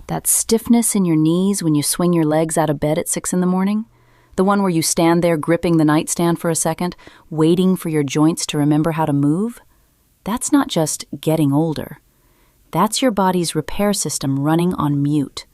That stiffness in your knees when you swing your legs out of bed at 6 in the morning? The one where you stand there gripping the nightstand for a second, waiting for your joints to remember how to move? That's not just getting older. That's your body's repair system running on mute.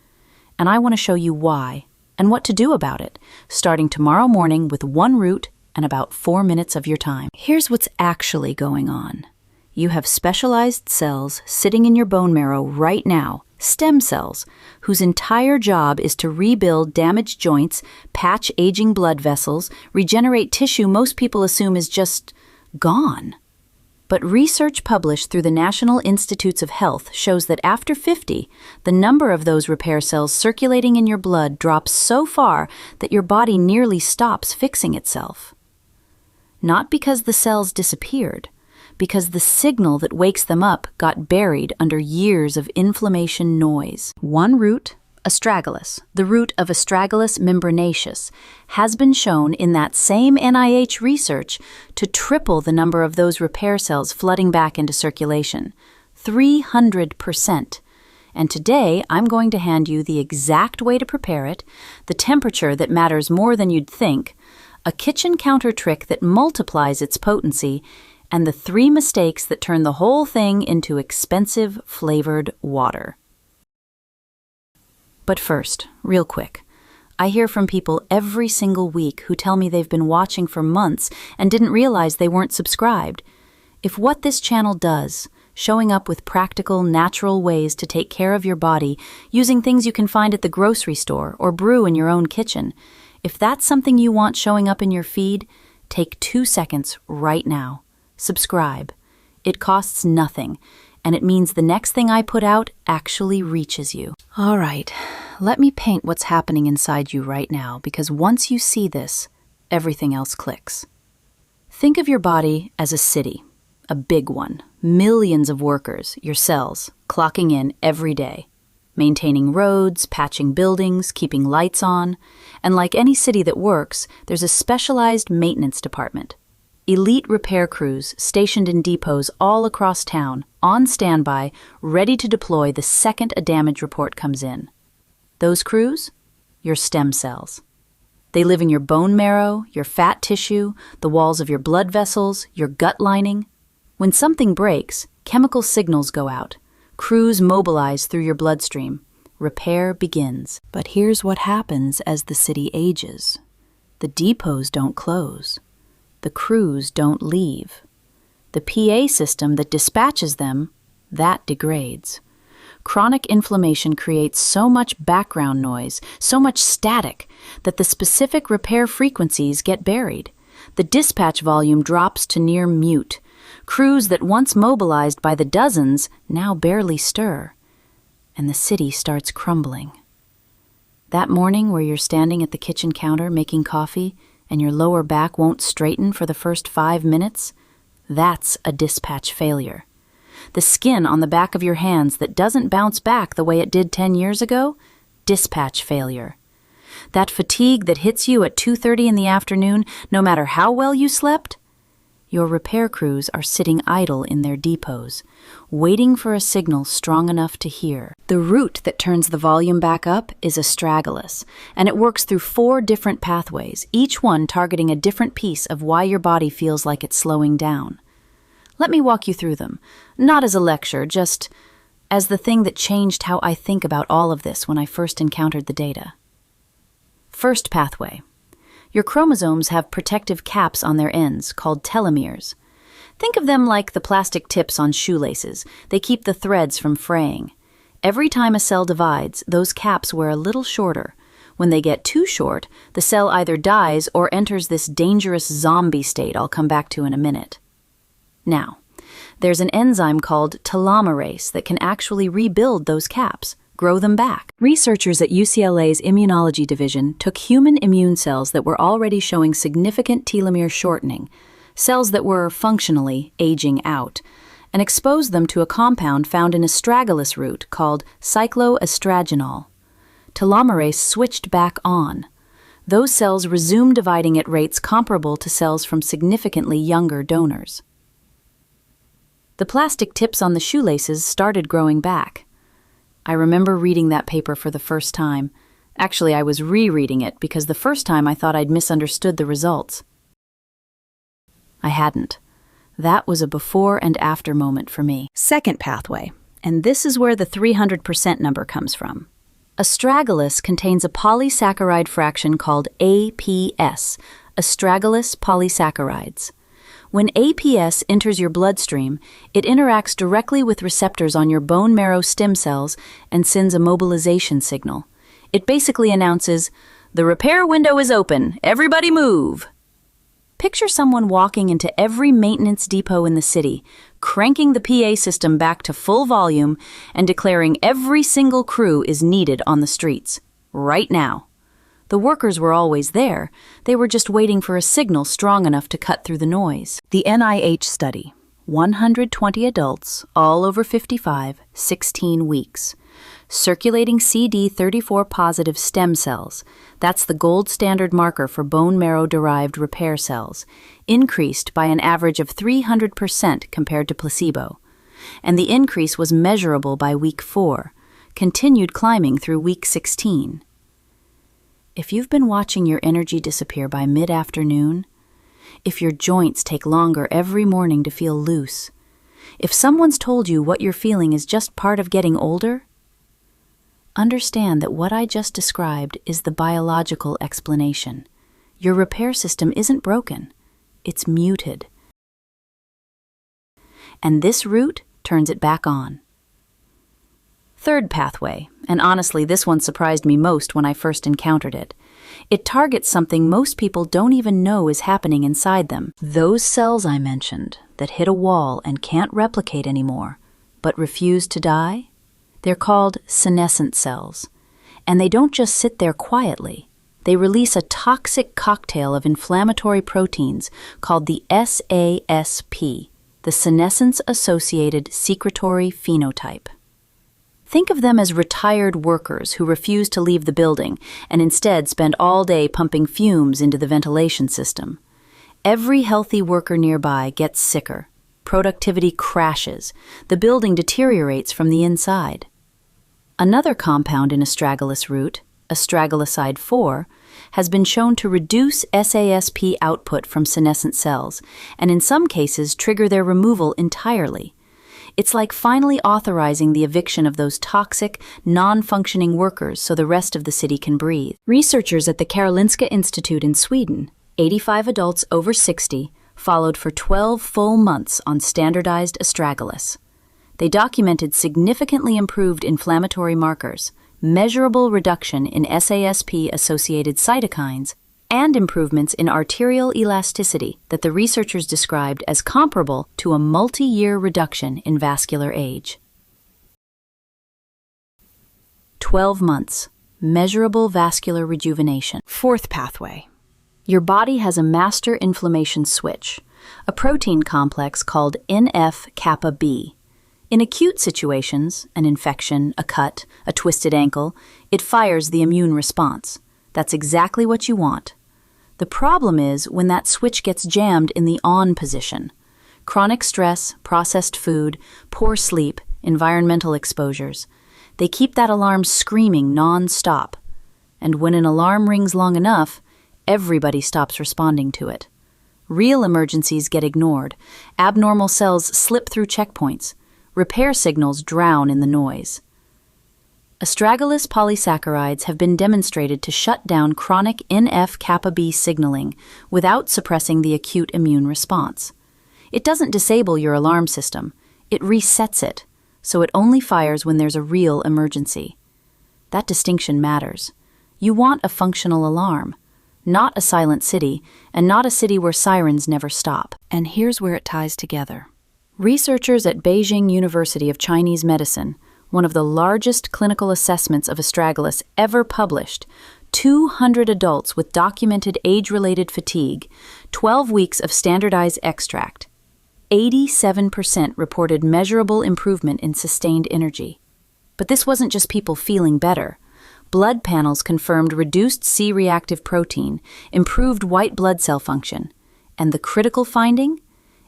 And I want to show you why and what to do about it, starting tomorrow morning with 1 root and about 4 minutes of your time. Here's what's actually going on. You have specialized cells sitting in your bone marrow right now, stem cells, whose entire job is to rebuild damaged joints, patch aging blood vessels, regenerate tissue most people assume is just gone. But research published through the National Institutes of Health shows that after 50, the number of those repair cells circulating in your blood drops so far that your body nearly stops fixing itself. Not because the cells disappeared, because the signal that wakes them up got buried under years of inflammation noise. 1 root, astragalus, the root of astragalus membranaceus, has been shown in that same NIH research to triple the number of those repair cells flooding back into circulation, 300%. And today, I'm going to hand you the exact way to prepare it, the temperature that matters more than you'd think, a kitchen counter trick that multiplies its potency, and the 3 mistakes that turn the whole thing into expensive, flavored water. But first, real quick, I hear from people every single week who tell me they've been watching for months and didn't realize they weren't subscribed. If what this channel does, showing up with practical, natural ways to take care of your body using things you can find at the grocery store or brew in your own kitchen, if that's something you want showing up in your feed, take 2 seconds right now. Subscribe. It costs nothing, and it means the next thing I put out actually reaches you. All right, let me paint what's happening inside you right now, because once you see this, everything else clicks. Think of your body as a city, a big one, millions of workers, your cells, clocking in every day, maintaining roads, patching buildings, keeping lights on, and like any city that works, there's a specialized maintenance department. Elite repair crews stationed in depots all across town, on standby, ready to deploy the second a damage report comes in. Those crews? Your stem cells. They live in your bone marrow, your fat tissue, the walls of your blood vessels, your gut lining. When something breaks, chemical signals go out. Crews mobilize through your bloodstream. Repair begins. But here's what happens as the city ages. The depots don't close. The crews don't leave. The PA system that dispatches them, that degrades. Chronic inflammation creates so much background noise, so much static, that the specific repair frequencies get buried. The dispatch volume drops to near mute. Crews that once mobilized by the dozens now barely stir. And the city starts crumbling. That morning where you're standing at the kitchen counter making coffee, and your lower back won't straighten for the first 5 minutes, that's a dispatch failure. The skin on the back of your hands that doesn't bounce back the way it did 10 years ago, dispatch failure. That fatigue that hits you at 2:30 in the afternoon, no matter how well you slept, your repair crews are sitting idle in their depots, waiting for a signal strong enough to hear. The root that turns the volume back up is astragalus, and it works through 4 different pathways, each one targeting a different piece of why your body feels like it's slowing down. Let me walk you through them, not as a lecture, just as the thing that changed how I think about all of this when I first encountered the data. First pathway. Your chromosomes have protective caps on their ends, called telomeres. Think of them like the plastic tips on shoelaces. They keep the threads from fraying. Every time a cell divides, those caps wear a little shorter. When they get too short, the cell either dies or enters this dangerous zombie state I'll come back to in a minute. Now, there's an enzyme called telomerase that can actually rebuild those caps, grow them back. Researchers at UCLA's Immunology Division took human immune cells that were already showing significant telomere shortening, cells that were functionally aging out, and exposed them to a compound found in astragalus root called cycloastragenol. Telomerase switched back on. Those cells resumed dividing at rates comparable to cells from significantly younger donors. The plastic tips on the shoelaces started growing back. I remember reading that paper for the first time. Actually, I was rereading it because the first time I thought I'd misunderstood the results. I hadn't. That was a before and after moment for me. Second pathway, and this is where the 300% number comes from. Astragalus contains a polysaccharide fraction called APS, astragalus polysaccharides. When APS enters your bloodstream, it interacts directly with receptors on your bone marrow stem cells and sends a mobilization signal. It basically announces, "The repair window is open, everybody move." Picture someone walking into every maintenance depot in the city, cranking the PA system back to full volume and declaring every single crew is needed on the streets, right now. The workers were always there. They were just waiting for a signal strong enough to cut through the noise. The NIH study, 120 adults, all over 55, 16 weeks. Circulating CD34 positive stem cells, that's the gold standard marker for bone marrow-derived repair cells, increased by an average of 300% compared to placebo. And the increase was measurable by week 4, continued climbing through week 16. If you've been watching your energy disappear by mid-afternoon, if your joints take longer every morning to feel loose, if someone's told you what you're feeling is just part of getting older, understand that what I just described is the biological explanation. Your repair system isn't broken, it's muted. And this route turns it back on. Third pathway, and honestly this one surprised me most when I first encountered it. It targets something most people don't even know is happening inside them. Those cells I mentioned that hit a wall and can't replicate anymore, but refuse to die, they're called senescent cells. And they don't just sit there quietly. They release a toxic cocktail of inflammatory proteins called the SASP, the senescence-associated secretory phenotype. Think of them as retired workers who refuse to leave the building and instead spend all day pumping fumes into the ventilation system. Every healthy worker nearby gets sicker. Productivity crashes. The building deteriorates from the inside. Another compound in astragalus root, astragaluside 4, has been shown to reduce SASP output from senescent cells and in some cases trigger their removal entirely. It's like finally authorizing the eviction of those toxic, non-functioning workers so the rest of the city can breathe. Researchers at the Karolinska Institute in Sweden, 85 adults over 60, followed for 12 full months on standardized astragalus. They documented significantly improved inflammatory markers, measurable reduction in SASP-associated cytokines, and improvements in arterial elasticity that the researchers described as comparable to a multi-year reduction in vascular age. 12 months, measurable vascular rejuvenation. Fourth pathway. Your body has a master inflammation switch, a protein complex called NF-kappa B. In acute situations, an infection, a cut, a twisted ankle, it fires the immune response. That's exactly what you want. The problem is when that switch gets jammed in the on position. Chronic stress, processed food, poor sleep, environmental exposures. They keep that alarm screaming non-stop. And when an alarm rings long enough, everybody stops responding to it. Real emergencies get ignored. Abnormal cells slip through checkpoints. Repair signals drown in the noise. Astragalus polysaccharides have been demonstrated to shut down chronic NF-kappa B signaling without suppressing the acute immune response. It doesn't disable your alarm system, it resets it, so it only fires when there's a real emergency. That distinction matters. You want a functional alarm, not a silent city, and not a city where sirens never stop. And here's where it ties together. Researchers at Beijing University of Chinese Medicine, one of the largest clinical assessments of astragalus ever published, 200 adults with documented age-related fatigue, 12 weeks of standardized extract. 87% reported measurable improvement in sustained energy. But this wasn't just people feeling better. Blood panels confirmed reduced C-reactive protein, improved white blood cell function. And the critical finding?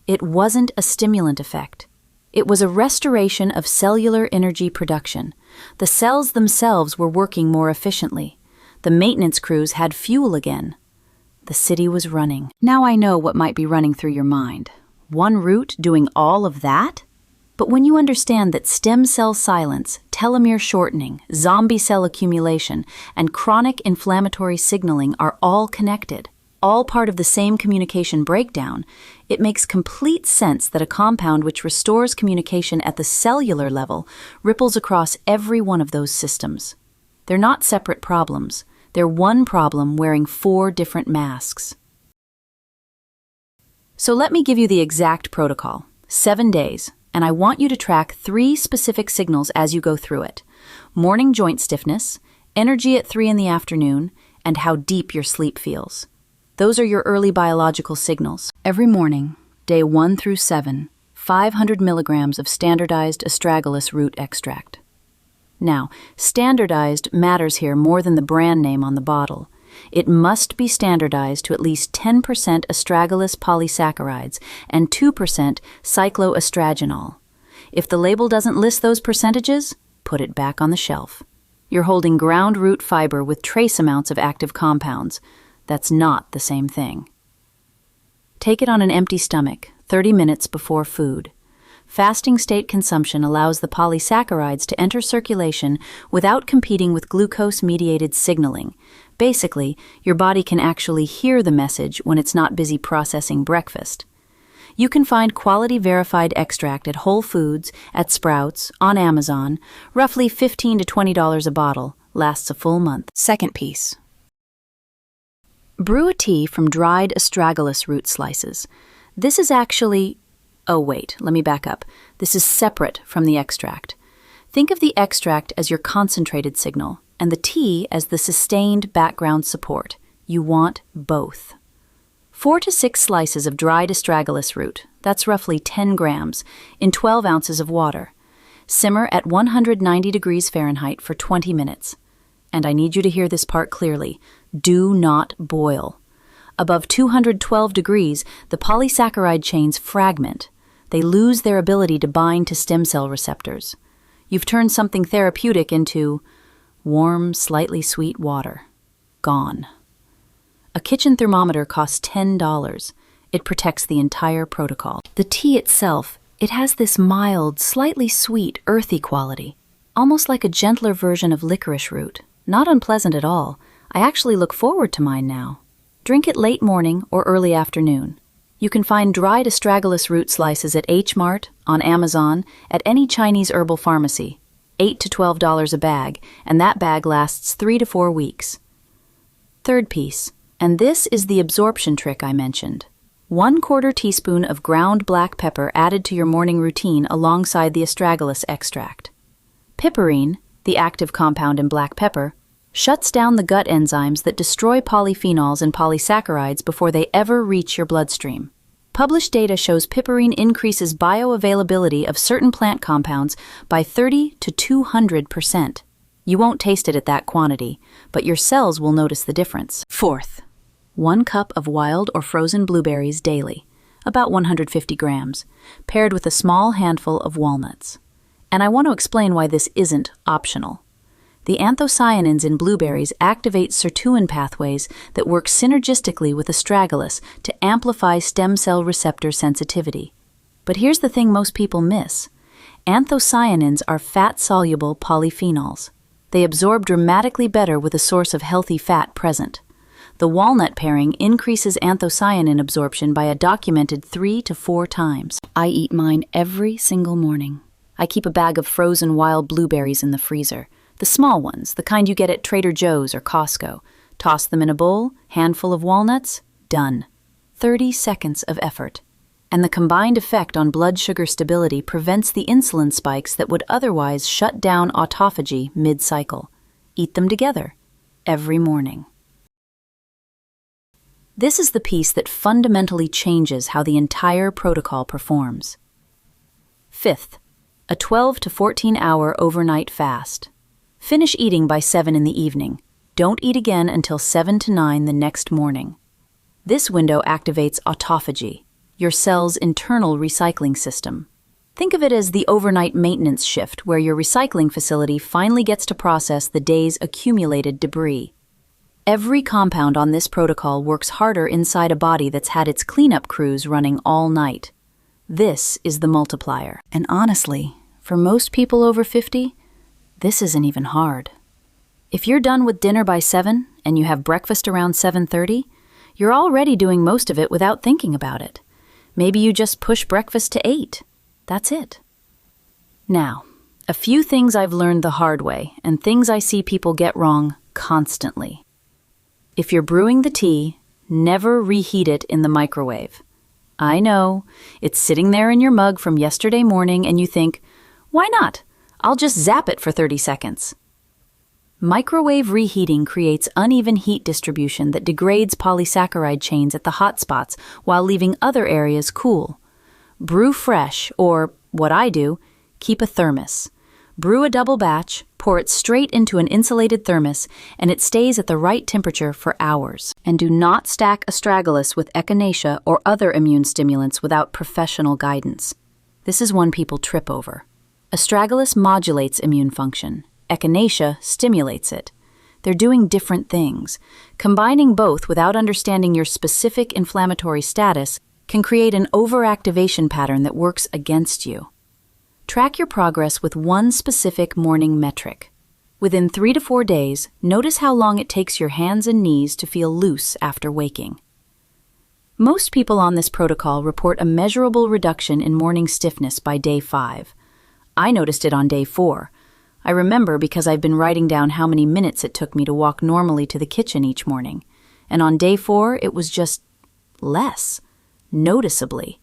It wasn't a stimulant effect. It was a restoration of cellular energy production. The cells themselves were working more efficiently. The maintenance crews had fuel again. The city was running. Now I know what might be running through your mind. One root doing all of that? But when you understand that stem cell silence, telomere shortening, zombie cell accumulation, and chronic inflammatory signaling are all connected, all part of the same communication breakdown, it makes complete sense that a compound which restores communication at the cellular level ripples across every one of those systems. They're not separate problems. They're one problem wearing 4 different masks. So let me give you the exact protocol. 7 days. And I want you to track 3 specific signals as you go through it. Morning joint stiffness, energy at 3 in the afternoon, and how deep your sleep feels. Those are your early biological signals. Every morning, day 1 through 7, 500 milligrams of standardized astragalus root extract. Now, standardized matters here more than the brand name on the bottle. It must be standardized to at least 10% astragalus polysaccharides and 2% cycloestragenol. If the label doesn't list those percentages, put it back on the shelf. You're holding ground root fiber with trace amounts of active compounds. That's not the same thing. Take it on an empty stomach, 30 minutes before food. Fasting state consumption allows the polysaccharides to enter circulation without competing with glucose-mediated signaling. Basically, your body can actually hear the message when it's not busy processing breakfast. You can find quality-verified extract at Whole Foods, at Sprouts, on Amazon, roughly $15 to $20 a bottle, lasts a full month. Second piece. Brew a tea from dried astragalus root slices. This is actually... Oh wait, let me back up. This is separate from the extract. Think of the extract as your concentrated signal, and the tea as the sustained background support. You want both. 4 to 6 slices of dried astragalus root, that's roughly 10 grams, in 12 ounces of water. Simmer at 190 degrees Fahrenheit for 20 minutes. And I need you to hear this part clearly. Do not boil. Above 212 degrees, the polysaccharide chains fragment. They lose their ability to bind to stem cell receptors. You've turned something therapeutic into warm, slightly sweet water. Gone. A kitchen thermometer costs $10. It protects the entire protocol. The tea itself, it has this mild, slightly sweet, earthy quality, almost like a gentler version of licorice root. Not unpleasant at all. I actually look forward to mine now. Drink it late morning or early afternoon. You can find dried astragalus root slices at H Mart, on Amazon, at any Chinese herbal pharmacy. $8 to $12 a bag, and that bag lasts 3 to 4 weeks. Third piece, and this is the absorption trick I mentioned. 1/4 teaspoon of ground black pepper added to your morning routine alongside the astragalus extract. Piperine, the active compound in black pepper, shuts down the gut enzymes that destroy polyphenols and polysaccharides before they ever reach your bloodstream. Published data shows piperine increases bioavailability of certain plant compounds by 30 to 200%. You won't taste it at that quantity, but your cells will notice the difference. Fourth, 1 cup of wild or frozen blueberries daily, about 150 grams, paired with a small handful of walnuts. And I want to explain why this isn't optional. The anthocyanins in blueberries activate sirtuin pathways that work synergistically with astragalus to amplify stem cell receptor sensitivity. But here's the thing most people miss. Anthocyanins are fat-soluble polyphenols. They absorb dramatically better with a source of healthy fat present. The walnut pairing increases anthocyanin absorption by a documented 3 to 4 times. I eat mine every single morning. I keep a bag of frozen wild blueberries in the freezer. The small ones, the kind you get at Trader Joe's or Costco. Toss them in a bowl, handful of walnuts, done. 30 seconds of effort. And the combined effect on blood sugar stability prevents the insulin spikes that would otherwise shut down autophagy mid-cycle. Eat them together, every morning. This is the piece that fundamentally changes how the entire protocol performs. Fifth, a 12 to 14-hour overnight fast. Finish eating by 7 in the evening. Don't eat again until 7 to 9 the next morning. This window activates autophagy, your cell's internal recycling system. Think of it as the overnight maintenance shift where your recycling facility finally gets to process the day's accumulated debris. Every compound on this protocol works harder inside a body that's had its cleanup crews running all night. This is the multiplier. And honestly, for most people over 50, this isn't even hard. If you're done with dinner by 7 and you have breakfast around 7:30, you're already doing most of it without thinking about it. Maybe you just push breakfast to 8. That's it. Now, a few things I've learned the hard way and things I see people get wrong constantly. If you're brewing the tea, never reheat it in the microwave. I know, it's sitting there in your mug from yesterday morning and you think, why not? I'll just zap it for 30 seconds. Microwave reheating creates uneven heat distribution that degrades polysaccharide chains at the hot spots while leaving other areas cool. Brew fresh, or what I do, keep a thermos. Brew a double batch, pour it straight into an insulated thermos, and it stays at the right temperature for hours. And do not stack astragalus with echinacea or other immune stimulants without professional guidance. This is one people trip over. Astragalus modulates immune function. Echinacea stimulates it. They're doing different things. Combining both without understanding your specific inflammatory status can create an overactivation pattern that works against you. Track your progress with one specific morning metric. Within 3 to 4 days, notice how long it takes your hands and knees to feel loose after waking. Most people on this protocol report a measurable reduction in morning stiffness by day 5. I noticed it on day 4. I remember because I've been writing down how many minutes it took me to walk normally to the kitchen each morning. And on day 4, it was just less, noticeably.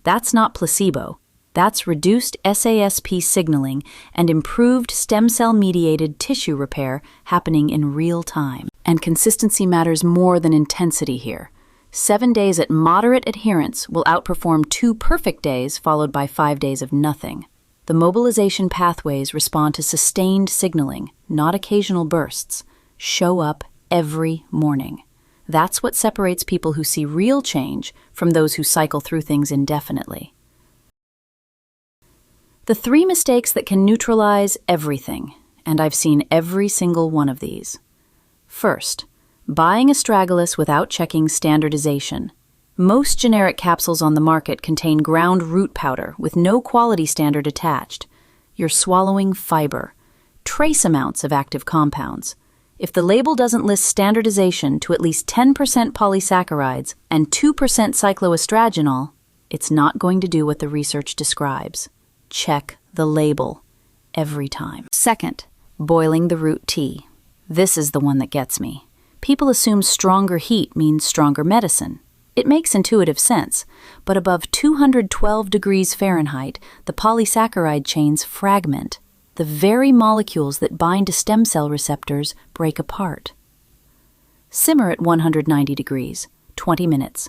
That's not placebo. That's reduced SASP signaling and improved stem cell-mediated tissue repair happening in real time. And consistency matters more than intensity here. 7 days at moderate adherence will outperform 2 perfect days followed by 5 days of nothing. The mobilization pathways respond to sustained signaling, not occasional bursts. Show up every morning. That's what separates people who see real change from those who cycle through things indefinitely. The 3 mistakes that can neutralize everything, and I've seen every single one of these. First, buying astragalus without checking standardization. Most generic capsules on the market contain ground root powder with no quality standard attached. You're swallowing fiber, trace amounts of active compounds. If the label doesn't list standardization to at least 10% polysaccharides and 2% cycloestragenol, it's not going to do what the research describes. Check the label every time. Second, boiling the root tea. This is the one that gets me. People assume stronger heat means stronger medicine. It makes intuitive sense, but above 212 degrees Fahrenheit, the polysaccharide chains fragment. The very molecules that bind to stem cell receptors break apart. Simmer at 190 degrees, 20 minutes.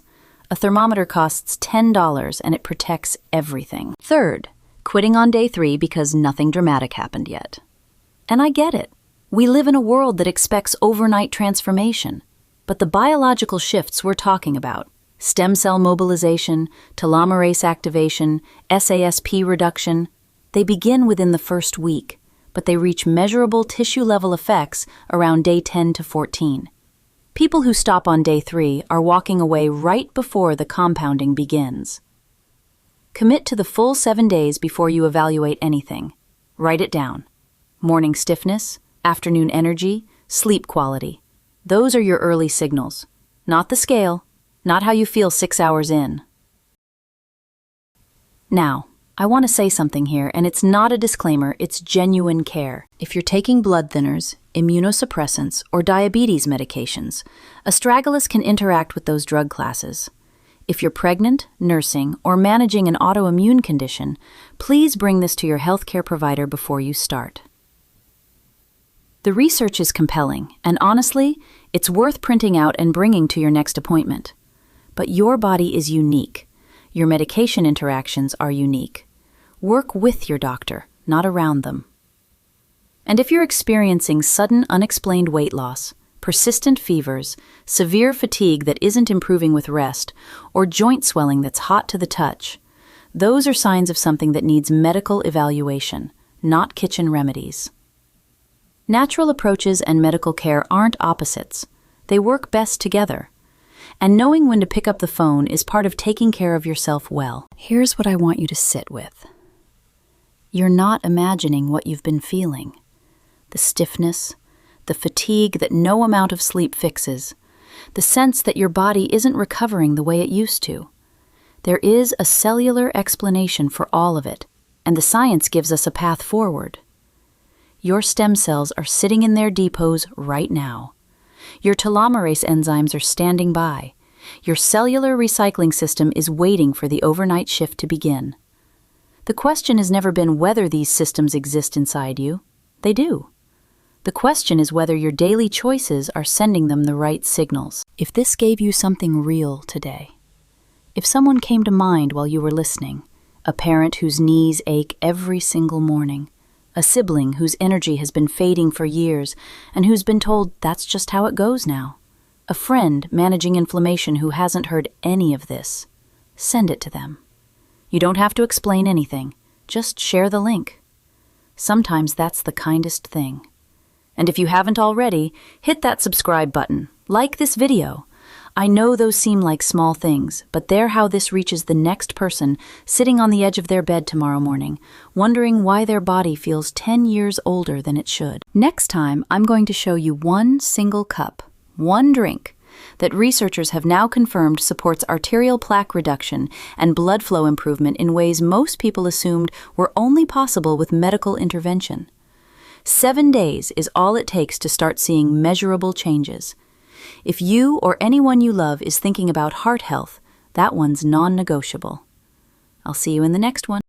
A thermometer costs $10 and it protects everything. Third, quitting on day 3 because nothing dramatic happened yet. And I get it. We live in a world that expects overnight transformation. But the biological shifts we're talking about, stem cell mobilization, telomerase activation, SASP reduction, they begin within the first week, but they reach measurable tissue-level effects around day 10 to 14. People who stop on day 3 are walking away right before the compounding begins. Commit to the full 7 days before you evaluate anything. Write it down. Morning stiffness, afternoon energy, sleep quality. Those are your early signals. Not the scale, not how you feel 6 hours in. Now, I want to say something here, and it's not a disclaimer, it's genuine care. If you're taking blood thinners, immunosuppressants, or diabetes medications, astragalus can interact with those drug classes. If you're pregnant, nursing, or managing an autoimmune condition, please bring this to your healthcare provider before you start. The research is compelling, and honestly, it's worth printing out and bringing to your next appointment. But your body is unique. Your medication interactions are unique. Work with your doctor, not around them. And if you're experiencing sudden unexplained weight loss, persistent fevers, severe fatigue that isn't improving with rest, or joint swelling that's hot to the touch, Those are signs of something that needs medical evaluation, not kitchen remedies. Natural approaches and medical care aren't opposites. They work best together. And knowing when to pick up the phone is part of taking care of yourself well. Here's what I want you to sit with. You're not imagining what you've been feeling. The stiffness, the fatigue that no amount of sleep fixes, the sense that your body isn't recovering the way it used to. There is a cellular explanation for all of it, and the science gives us a path forward. Your stem cells are sitting in their depots right now. Your telomerase enzymes are standing by. Your cellular recycling system is waiting for the overnight shift to begin. The question has never been whether these systems exist inside you. They do. The question is whether your daily choices are sending them the right signals. If this gave you something real today, if someone came to mind while you were listening, a parent whose knees ache every single morning, a sibling whose energy has been fading for years and who's been told that's just how it goes now, a friend managing inflammation who hasn't heard any of this, send it to them. You don't have to explain anything, just share the link. Sometimes that's the kindest thing. And if you haven't already, hit that subscribe button, like this video. I know those seem like small things, but they're how this reaches the next person sitting on the edge of their bed tomorrow morning, wondering why their body feels 10 years older than it should. Next time, I'm going to show you one single cup, one drink, that researchers have now confirmed supports arterial plaque reduction and blood flow improvement in ways most people assumed were only possible with medical intervention. 7 days is all it takes to start seeing measurable changes. If you or anyone you love is thinking about heart health, that one's non-negotiable. I'll see you in the next one.